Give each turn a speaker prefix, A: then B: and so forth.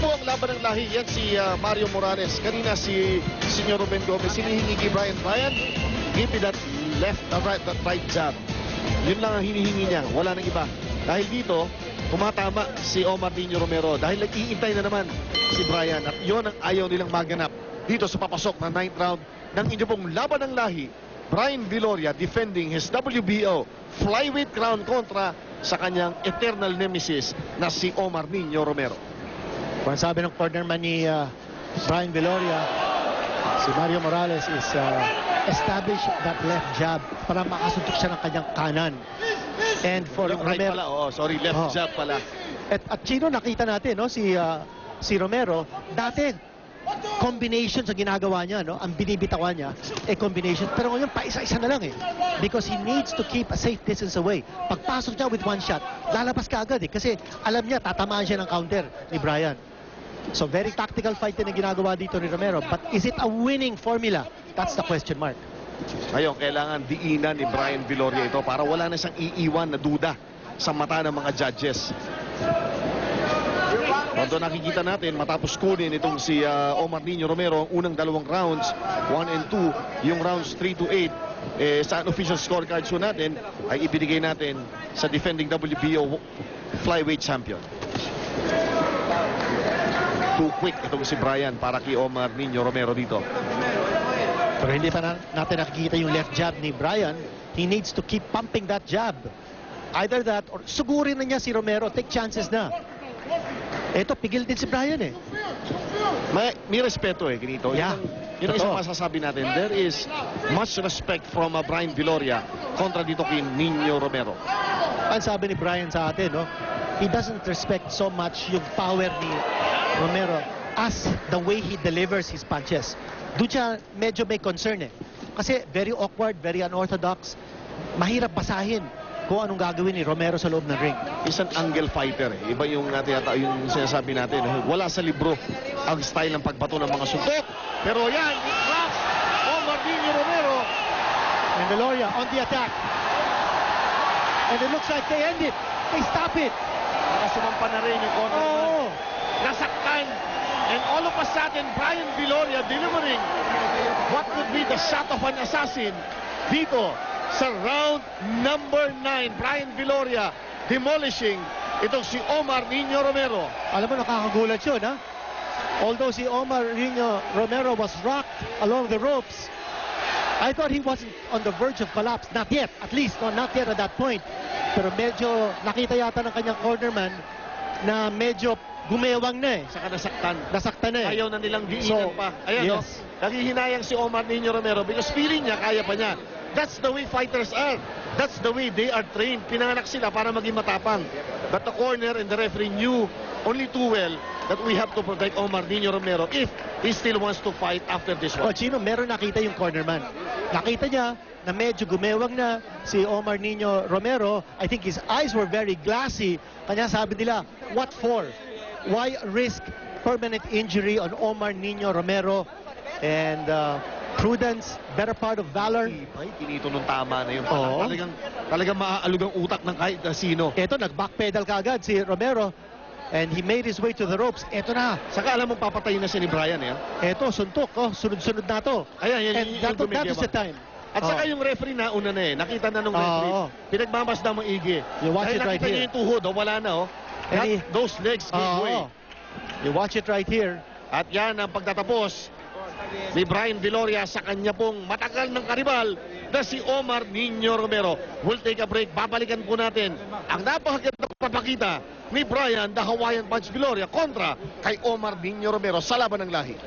A: ang laban ng lahi. Yan si Mario Morales. Kanina si Senyor Ruben Gomez. Hinihingi kay Brian. Brian, give me that left, that right jab. Yun lang ang hinihingi niya. Wala nang iba. Dahil dito, tumatama si Omar Nino Romero. Dahil nag-iintay na naman si Brian. At yun ang ayaw nilang maganap dito sa papasok na 9th round ng inyo pong laban ng lahi. Brian Viloria defending his WBO flyweight crown kontra sa kanyang eternal nemesis na si Omar Nino Romero.
B: Kung sabi ng cornerman ni Brian Viloria, si Mario Morales is establish that left jab para makasuntok siya ng kanyang kanan. And for
A: Right
B: Romero,
A: pala, sorry, left jab pala.
B: At Chino, nakita natin, no, si Romero, dati combination sa ginagawa niya, no, ang binibitawan niya, combination. Pero ngayon, paisa-isa na lang because he needs to keep a safe distance away. Pagpasok niya with one shot, lalabas ka agad kasi alam niya, tatamaan siya ng counter ni Brian. So very tactical fight din ang ginagawa dito ni Romero. But is it a winning formula? That's the question mark.
A: Ngayon, kailangan diinan ni Brian Viloria ito para wala na siyang iiwan na duda sa mata ng mga judges. Although nakikita natin matapos kunin itong si Omar Nino Romero ang unang dalawang rounds, 1 and 2, yung rounds 3 to 8, sa unofficial scorecards natin ay ibinigay natin sa defending WBO flyweight champion. Too quick itong si Brian para kay Omar Nino Romero dito.
B: Pero hindi pa natin nakikita yung left jab ni Brian. He needs to keep pumping that jab. Either that or sugurin na niya si Romero, take chances na. Eto, pigil din si Brian
A: May respeto ganito.
B: Yeah.
A: Yun ang isang masasabi natin. There is much respect from Brian Viloria kontra dito kay Nino Romero.
B: Ang sabi ni Brian sa atin, no, he doesn't respect so much yung power ni Romero as the way he delivers his punches. Doon siya medyo may concern Kasi very awkward, very unorthodox. Mahirap basahin kung anong gagawin ni Romero sa loob ng ring.
A: Isang angle fighter. Iba yung yung sinasabi natin. Wala sa libro ang style ng pagbato ng mga suntok. Pero yan, drops Omar Nino Romero.
B: And Viloria on the attack. And it looks like they end it. They stop it.
A: Nakasumampa na rin yung corner. Nasaktan. And all of a sudden, Brian Viloria delivering what could be the shot of an assassin dito sa round number 9. Brian Viloria demolishing itong si Omar Nino Romero.
B: Alam mo, nakakagulat yun, Although si Omar Nino Romero was rocked along the ropes, I thought he wasn't on the verge of collapse. Not yet, at least, not yet at that point. Pero medyo nakita yata ng kanyang cornerman na medyo gumewang na
A: Saka nasaktan.
B: Nasaktan na
A: Ayaw na nilang diinan pa. Ayan,
B: yes.
A: Naghihinayang si Omar Nino Romero because feeling niya, kaya pa niya. That's the way fighters are. That's the way they are trained. Pinanganak sila para maging matapang. But the corner and the referee knew only too well that we have to protect Omar Nino Romero if he still wants to fight after this one.
B: Chino, meron nakita yung cornerman. Nakita niya na medyo gumewang na si Omar Nino Romero. I think his eyes were very glassy. Kanya sabi nila, what for? Why risk permanent injury on Omar Nino Romero? And prudence, better part of valor.
A: Tinito nung tama na yun.
B: Oo.
A: Talagang maaalog ang utak ng kahit sino.
B: Ito, nag-backpedal kaagad si Romero. And he made his way to the ropes. Ito na.
A: Saka alam mong papatayin na si ni Brian.
B: Ito, suntok. Sunod-sunod na to.
A: Ayan,
B: And that is the time.
A: At saka yung referee nauna na Nakita na nung referee. Pinagmamasda mo igi.
B: You watch it right
A: nakita niya
B: here.
A: yung tuhod. Wala na. Those legs gave way.
B: You watch it right here.
A: At yan ang pagtatapos ni Brian Viloria sa kanya pong matagal ng karibal na si Omar Nino Romero. We'll take a break. Babalikan po natin ang napakagandang papakita ni Brian the Hawaiian Punch Viloria kontra kay Omar Nino Romero sa laban ng lahi.